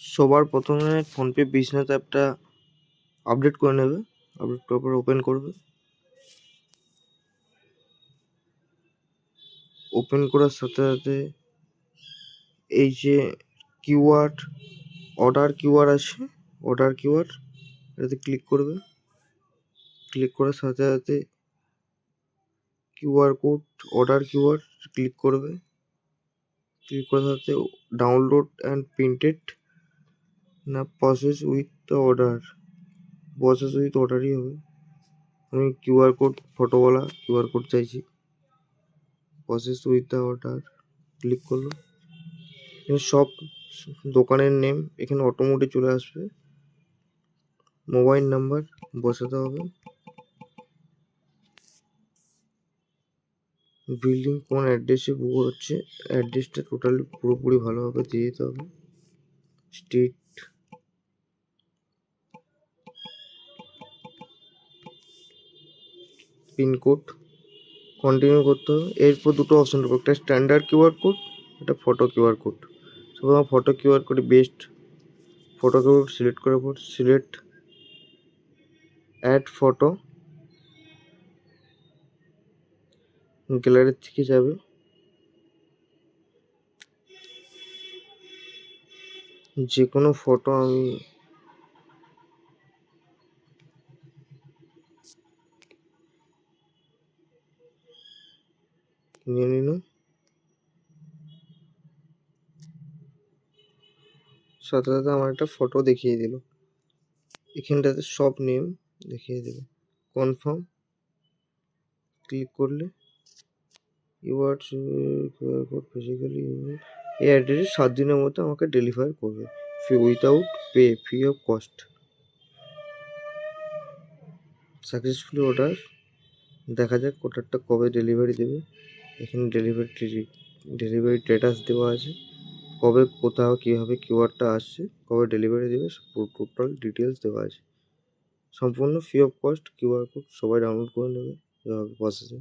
সবার প্রথমে PhonePe business অ্যাপটা আপডেট করে নেবে। আপডেট করার পর ওপেন করবে। ওপেন করার সাথে সাথে এই যে কিউআর অর্ডার কিউআর আছে, অর্ডার কিউআর এটাতে ক্লিক করবে। ক্লিক করার সাথে সাথে QR code order QR click করবে। ক্লিক করার সাথে ডাউনলোড অ্যান্ড প্রিন্টেড না process with the order, process with অর্ডারই হবে। আমি কিউআর কোড ফটোওয়ালা কিউআর কোড চাইছি। Process with the order click করলো। এখানে সব দোকানের নেম এখানে অটোমেটিক চলে আসবে। মোবাইল নাম্বার বসাতে হবে। বিল্ডিং কোন অ্যাড্রেসে বুক হচ্ছে, অ্যাড্রেসটা টোটালি পুরোপুরি ভালোভাবে দিয়ে দিতে হবে। স্ট্রিট, পিনকোড কন্টিনিউ করতে হবে। এরপর দুটো অপশন দেবো, একটা স্ট্যান্ডার্ড কিউআর কোড, একটা ফটো কিউআর কোড। সব ফটো কিউআর কোডই বেস্ট। ফটো কিউআর সিলেক্ট করার পর সিলেক্ট অ্যাড ফটো, গ্যালারি থেকে যাবে। যে কোনো ফটো আমি নিয়ে নিলাম। সাথে সাথে আমার একটা ফটো দেখিয়ে দিল। এখানটাতে সব নেম দেখিয়ে দেবে। কনফার্ম ক্লিক করলে কিউআর কোড ফিজিক্যালি এই অ্যাড্রেসে 7 দিনের মধ্যে আমাকে ডেলিভার করবে, without pay, free of cost. Successfully order. দেখা যাক অর্ডারটা কবে ডেলিভারি দেবে। এখানে ডেলিভারি স্ট্যাটাস দেওয়া আছে, কবে কোথাও কীভাবে কিউআরটা আসছে, কবে ডেলিভারি দেবে, টোটাল ডিটেলস দেওয়া আছে। সম্পূর্ণ free of cost QR code, সবাই ডাউনলোড করে নেবে এভাবে প্রসেসে।